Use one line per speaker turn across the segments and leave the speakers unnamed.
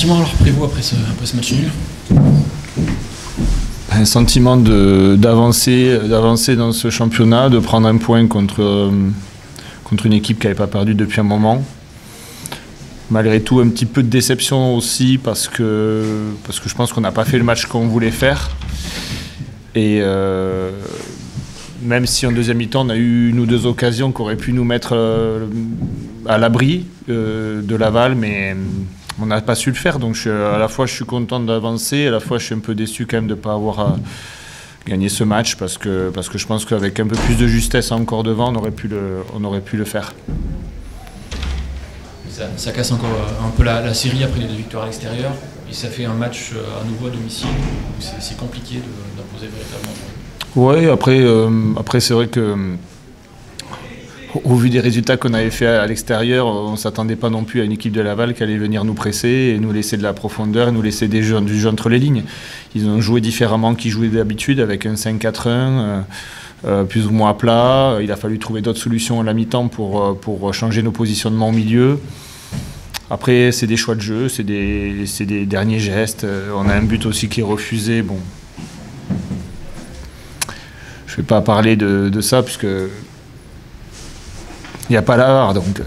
Sentiment alors Prévost après ce match nul?
Un sentiment d'avancer dans ce championnat, de prendre un point contre une équipe qui n'avait pas perdu depuis un moment. Malgré tout, un petit peu de déception aussi parce que je pense qu'on n'a pas fait le match qu'on voulait faire. Et même si en deuxième mi-temps, on a eu une ou deux occasions qui auraient pu nous mettre à l'abri de Laval, mais on n'a pas su le faire. Donc à la fois, je suis content d'avancer, à la fois, je suis un peu déçu quand même de ne pas avoir gagné ce match parce que je pense qu'avec un peu plus de justesse encore devant, on aurait pu le faire.
Ça casse encore un peu la série après les deux victoires à l'extérieur et ça fait un match à nouveau à domicile où c'est compliqué d'imposer véritablement.
Oui, après c'est vrai que au vu des résultats qu'on avait fait à l'extérieur, on ne s'attendait pas non plus à une équipe de Laval qui allait venir nous presser et nous laisser de la profondeur et nous laisser du jeu entre les lignes. Ils ont joué différemment qu'ils jouaient d'habitude avec un 5-4-1. Plus ou moins à plat. Il a fallu trouver d'autres solutions à la mi-temps pour changer nos positionnements au milieu. Après, c'est des choix de jeu, c'est des derniers gestes. On a un but aussi qui est refusé. Bon, je ne vais pas parler de ça puisque il n'y a pas la VAR. Donc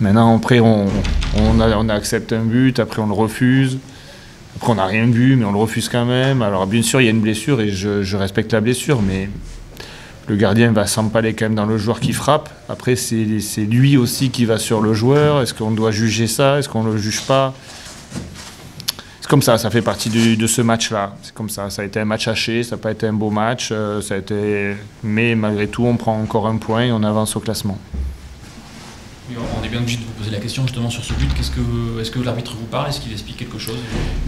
maintenant, après, on accepte un but, après on le refuse. Après, on n'a rien vu, mais on le refuse quand même. Alors bien sûr, il y a une blessure et je respecte la blessure, mais le gardien va s'empaler quand même dans le joueur qui frappe. Après, c'est lui aussi qui va sur le joueur. Est-ce qu'on doit juger ça? Est-ce qu'on ne le juge pas? C'est comme ça fait partie de ce match-là. C'est comme ça. Ça a été un match haché, ça n'a pas été un beau match. Mais malgré tout, on prend encore un point et on avance au classement.
On est bien obligé de vous poser la question justement sur ce but. Est-ce que l'arbitre vous parle? Est-ce qu'il explique quelque chose?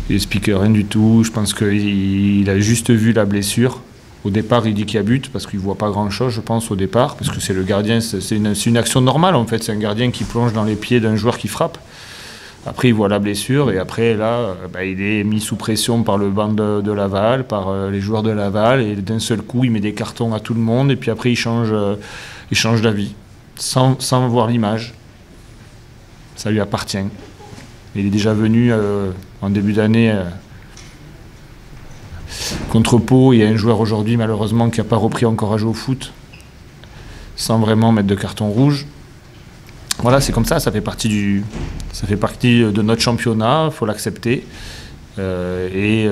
Il
n'explique rien du tout. Je pense qu'il a juste vu la blessure. Au départ, il dit qu'il y a but parce qu'il ne voit pas grand-chose, je pense, au départ. Parce que c'est le gardien, c'est une action normale, en fait. C'est un gardien qui plonge dans les pieds d'un joueur qui frappe. Après, il voit la blessure et après, là, il est mis sous pression par le banc de Laval, par les joueurs de Laval. Et d'un seul coup, il met des cartons à tout le monde et puis après, il change d'avis. Sans voir l'image. Ça lui appartient. Il est déjà venu en début d'année contre Pau. Il y a un joueur aujourd'hui malheureusement qui n'a pas repris encore à jouer au foot sans vraiment mettre de carton rouge. Voilà, c'est comme ça, ça fait partie de notre championnat, il faut l'accepter. Mais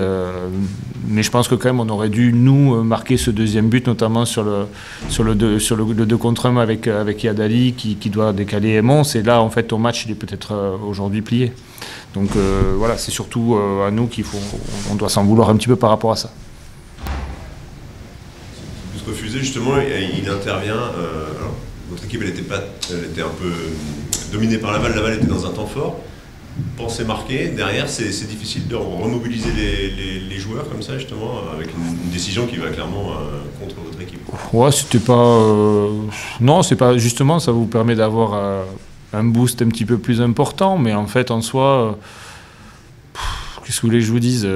je pense que quand même on aurait dû nous marquer ce deuxième but, notamment sur le 2 contre 1 avec Yadali qui doit décaler Aimons. Et là en fait ton match il est peut-être aujourd'hui plié. Donc voilà, c'est surtout à nous on doit s'en vouloir un petit peu par rapport à ça.
Vous refusez justement, il intervient. Alors, votre équipe elle était un peu dominée par Laval. Laval était dans un temps fort. Pensez marquer, derrière c'est difficile de remobiliser les joueurs comme ça justement avec une décision qui va clairement contre votre équipe.
Ouais, c'était pas non, c'est pas justement, ça vous permet d'avoir un boost un petit peu plus important, mais en fait en soi qu'est-ce que vous voulez que je vous dise,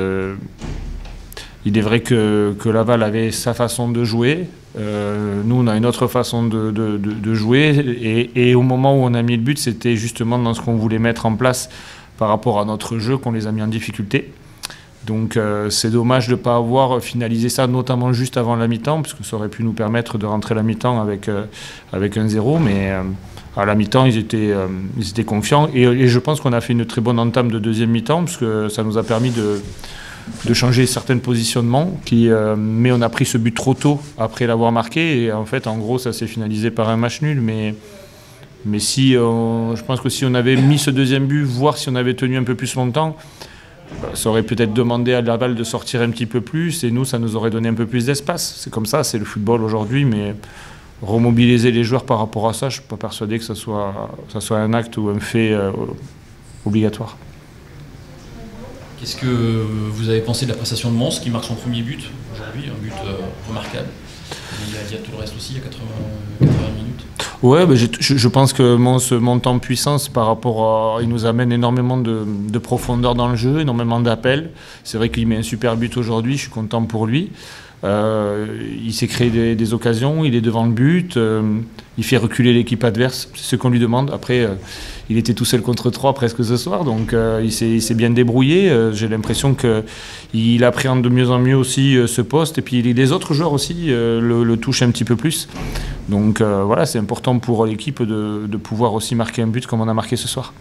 il est vrai que Laval avait sa façon de jouer. Nous, on a une autre façon de jouer. Et au moment où on a mis le but, c'était justement dans ce qu'on voulait mettre en place par rapport à notre jeu qu'on les a mis en difficulté. Donc c'est dommage de ne pas avoir finalisé ça, notamment juste avant la mi-temps, puisque ça aurait pu nous permettre de rentrer la mi-temps avec un 0. Mais à la mi-temps, ils étaient confiants. Et je pense qu'on a fait une très bonne entame de deuxième mi-temps, parce que ça nous a permis de changer certains positionnements, mais on a pris ce but trop tôt après l'avoir marqué, et en fait en gros ça s'est finalisé par un match nul, mais je pense que si on avait mis ce deuxième but, voire si on avait tenu un peu plus longtemps, ça aurait peut-être demandé à Laval de sortir un petit peu plus, et nous ça nous aurait donné un peu plus d'espace. C'est comme ça, c'est le football aujourd'hui, mais remobiliser les joueurs par rapport à ça, je ne suis pas persuadé que ça soit un acte ou un fait obligatoire.
Qu'est-ce que vous avez pensé de la prestation de Mons qui marque son premier but aujourd'hui, un but remarquable? Il y a tout le reste aussi, il y a 80 minutes.
Ouais, je pense que Mons monte en puissance par rapport à... Il nous amène énormément de profondeur dans le jeu, énormément d'appels. C'est vrai qu'il met un super but aujourd'hui, je suis content pour lui. Il s'est créé des occasions, il est devant le but, il fait reculer l'équipe adverse, c'est ce qu'on lui demande. Après, il était tout seul contre 3 presque ce soir, donc il s'est bien débrouillé. J'ai l'impression qu'il appréhende de mieux en mieux aussi ce poste, et puis les autres joueurs aussi le touchent un petit peu plus. Donc voilà, c'est important pour l'équipe de pouvoir aussi marquer un but comme on a marqué ce soir.